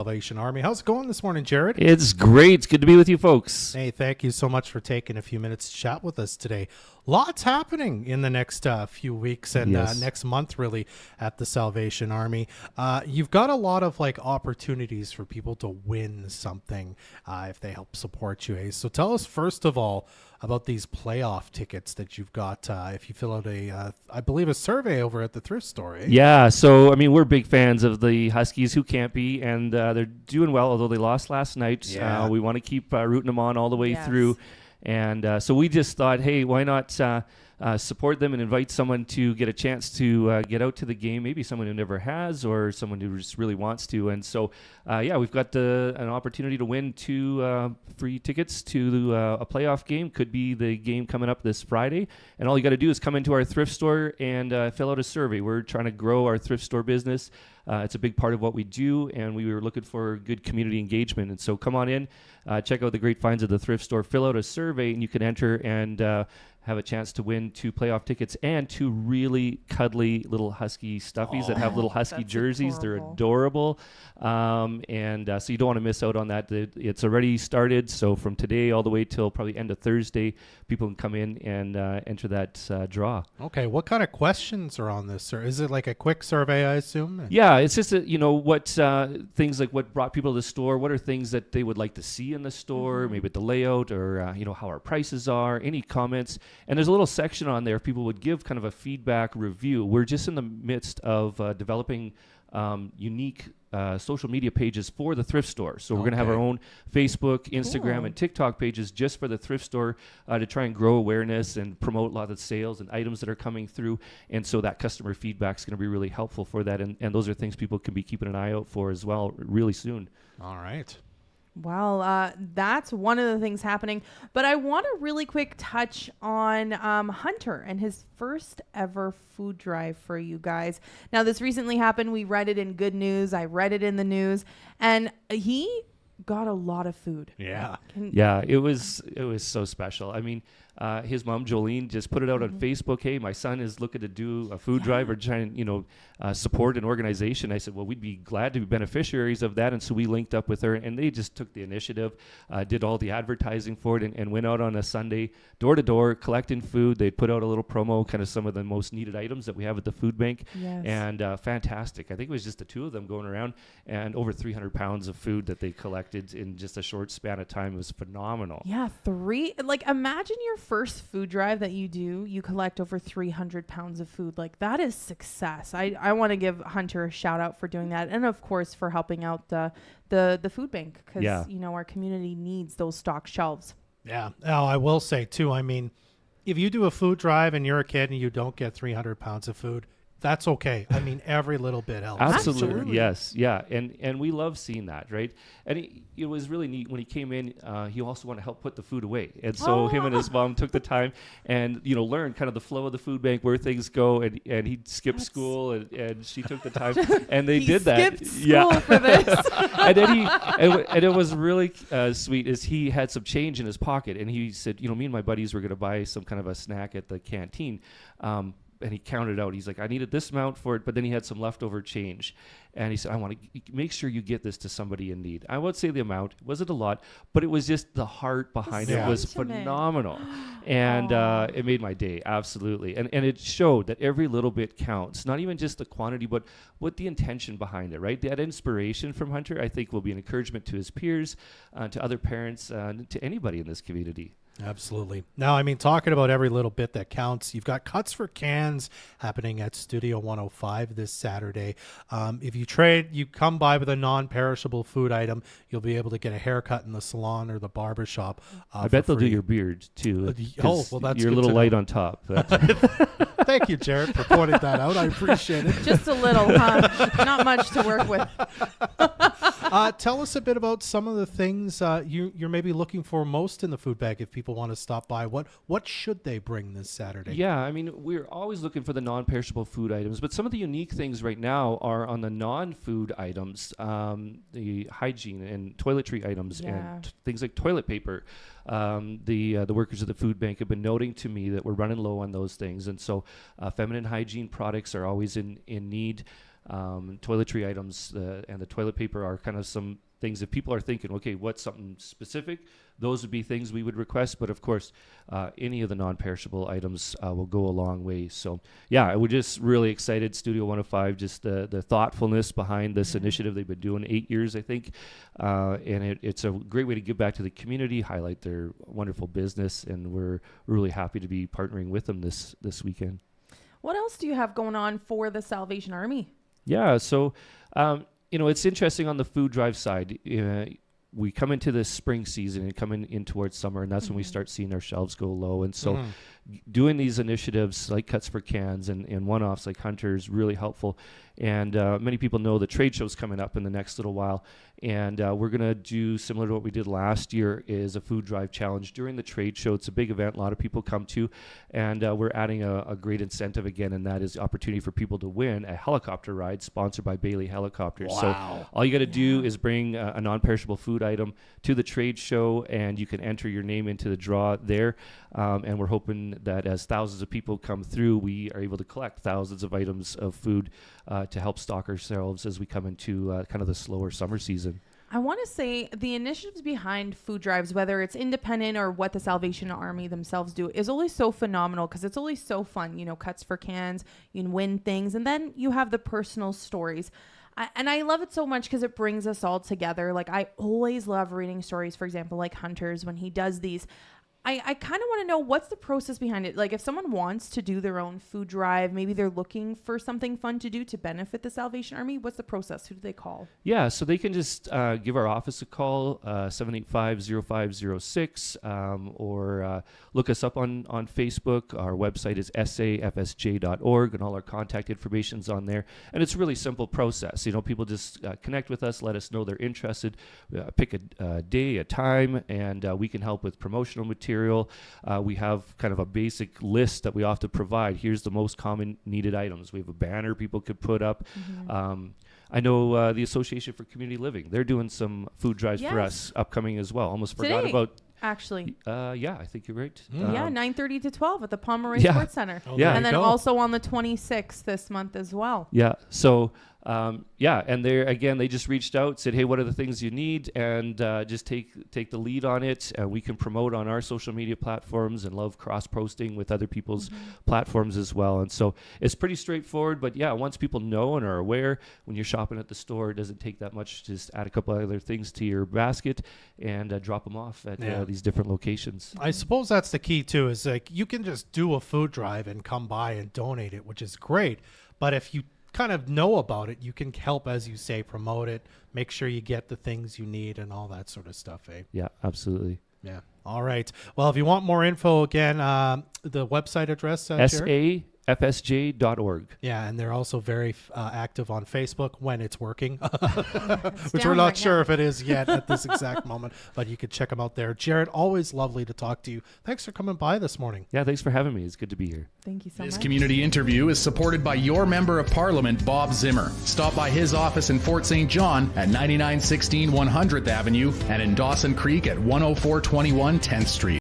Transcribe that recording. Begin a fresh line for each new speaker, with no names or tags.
Salvation Army. How's it going this morning, Jared?
It's great. It's good to be with you folks.
Hey, thank you so much for taking a few minutes to chat with us today. Lots happening in the next few weeks and
Yes.
next month, really, at the Salvation Army. You've got a lot of opportunities for people to win something if they help support you. So tell us first of all about these playoff tickets that you've got. If you fill out I believe, a survey over at the thrift store. Eh?
Yeah, so, we're big fans of the Huskies. Who can't be? And they're doing well, although they lost last night.
Yeah.
We want to keep rooting them on all the way
Yes.
through. And so we just thought, hey, why not support them and invite someone to get a chance to get out to the game, maybe someone who never has or someone who just really wants to. And so, we've got an opportunity to win 2 free tickets to a playoff game. Could be the game coming up this Friday. And all you got to do is come into our thrift store and fill out a survey. We're trying to grow our thrift store business. It's a big part of what we do, and we were looking for good community engagement. And so come on in, check out the great finds of the thrift store, fill out a survey, and you can enter and have a chance to win 2 playoff tickets and 2 really cuddly little husky stuffies that have little husky
that's
jerseys.
adorable.
They're adorable. So you don't want to miss out on that. It's already started. So from today all the way till probably end of Thursday, people can come in and enter that draw.
Okay, what kind of questions are on this, sir? Is it like a quick survey, I assume?
Yeah, it's just what things like what brought people to the store. What are things that they would like to see in the store? Maybe the layout, or how our prices are. Any comments? And there's a little section on there if people would give kind of a feedback review. We're just in the midst of developing unique social media pages for the thrift store. So we're going to have our own Facebook, Instagram,
Cool.
and TikTok pages just for the thrift store to try and grow awareness and promote a lot of the sales and items that are coming through. And so that customer feedback is going to be really helpful for that. And those are things people can be keeping an eye out for as well really soon.
All right.
Well, that's one of the things happening. But I want to really quick touch on Hunter and his first ever food drive for you guys. Now, this recently happened. We read it in Good News. I read it in the news. And he got a lot of food.
Yeah.
Yeah, it was so special. His mom, Jolene, just put it out on Facebook. Hey, my son is looking to do a food drive or trying, support an organization. I said, well, we'd be glad to be beneficiaries of that. And so we linked up with her, and they just took the initiative, did all the advertising for it, and went out on a Sunday, door to door, collecting food. They'd put out a little promo, kind of some of the most needed items that we have at the food bank.
Yes.
And fantastic. I think it was just the 2 of them going around, and over 300 pounds of food that they collected in just a short span of time. It was phenomenal.
Yeah, imagine your first food drive that you collect over 300 pounds of food. That is success. I want to give Hunter a shout out for doing that. And of course for helping out the food bank, because, our community needs those stock shelves.
Yeah. Now, I will say, too, if you do a food drive and you're a kid and you don't get 300 pounds of food, that's okay. Every little bit helps.
Absolutely. Yes. Yeah. And we love seeing that, right? And it was really neat when he came in. He also wanted to help put the food away. And so him and his mom took the time and, learned kind of the flow of the food bank, where things go. And he skipped school and she took the time and they did that.
Skipped school for this.
And then and it was really sweet is he had some change in his pocket and he said, me and my buddies were going to buy some kind of a snack at the canteen. And he counted out. He's like, I needed this amount for it, but then he had some leftover change. And he said, I want to make sure you get this to somebody in need. I won't say the amount. It wasn't a lot, but it was just the heart behind it was phenomenal. And it made my day, absolutely. And it showed that every little bit counts, not even just the quantity, but what the intention behind it, right? That inspiration from Hunter, I think, will be an encouragement to his peers, to other parents, to anybody in this community.
Absolutely. Now, talking about every little bit that counts, you've got Cuts for Cans happening at Studio 105 this Saturday. If you come by with a non-perishable food item, you'll be able to get a haircut in the salon or the barber shop.
I bet they'll do your beard too.
That's
you're a little light on top.
Thank you, Jared, for pointing that out. I appreciate it.
Just a little, huh? Not much to work with.
Tell us a bit about some of the things you're maybe looking for most in the food bag if people want to stop by. What should they bring this Saturday?
Yeah, we're always looking for the non-perishable food items, but some of the unique things right now are on the non-food items, the hygiene and toiletry items and things like toilet paper. The workers of the food bank have been noting to me that we're running low on those things, and so feminine hygiene products are always in need. toiletry items, and the toilet paper are kind of some things if people are thinking, okay, what's something specific? Those would be things we would request. But of course, any of the non-perishable items will go a long way. So yeah, we're just really excited. Studio 105, just the thoughtfulness behind this initiative. They've been doing 8 years, I think. And it's a great way to give back to the community, highlight their wonderful business. And we're really happy to be partnering with them this weekend.
What else do you have going on for the Salvation Army?
Yeah, so it's interesting on the food drive side. We come into this spring season and come in towards summer, and that's when we start seeing our shelves go low. And so doing these initiatives like Cuts for Cans and one-offs like Hunter is really helpful. And many people know the trade show's coming up in the next little while. And we're going to do similar to what we did last year, is a food drive challenge during the trade show. It's a big event. A lot of people come to. And we're adding a great incentive again, and that is the opportunity for people to win a helicopter ride sponsored by Bailey Helicopters.
Wow.
So all you got to do is bring a non-perishable food item to the trade show, and you can enter your name into the draw there. And we're hoping that as thousands of people come through, we are able to collect thousands of items of food to help stock ourselves as we come into kind of the slower summer season.
I want to say the initiatives behind food drives, whether it's independent or what the Salvation Army themselves do, is always so phenomenal because it's always so fun. Cuts for Cans, you can win things, and then you have the personal stories. And I love it so much because it brings us all together. Like, I always love reading stories, for example, like Hunter's when he does these. I kind of want to know what's the process behind it. Like, if someone wants to do their own food drive, maybe they're looking for something fun to do to benefit the Salvation Army. What's the process? Who do they call?
Yeah, so they can just give our office a call, 785-0506, or look us up on Facebook. Our website is safsj.org, and all our contact information's on there. And it's a really simple process. People just connect with us, let us know they're interested, pick a day, a time, and we can help with promotional material. We have kind of a basic list that we often provide. Here's the most common needed items. We have a banner people could put up. I know the Association for Community Living, they're doing some food drives for us upcoming as well. Almost forgot about.
Actually.
Yeah, I think you're right.
9:30 to 12 at the Pomeroy Sports Center. And then also on the 26th this month as well.
Yeah. So, and they just reached out, said, hey, what are the things you need? And just take the lead on it. We can promote on our social media platforms and love cross-posting with other people's platforms as well. And so it's pretty straightforward. But yeah, once people know and are aware, when you're shopping at the store, it doesn't take that much. Just add a couple other things to your basket and drop them off at these different locations.
I suppose that's the key too, is like you can just do a food drive and come by and donate it, which is great. But if you kind of know about it, you can help, as you say, promote it, make sure you get the things you need and all that sort of stuff, eh?
Yeah, absolutely.
Yeah. All right. Well, if you want more info, again, the website address, Jared?
safsj.org.
Yeah, and they're also very active on Facebook when it's working, which we're not sure if it is yet at this exact moment, but you could check them out there. Jared, always lovely to talk to you. Thanks for coming by this morning.
Yeah, thanks for having me. It's good to be here.
Thank you so much.
This community interview is supported by your Member of Parliament, Bob Zimmer. Stop by his office in Fort St. John at 9916 100th Avenue and in Dawson Creek at 10421 10th Street.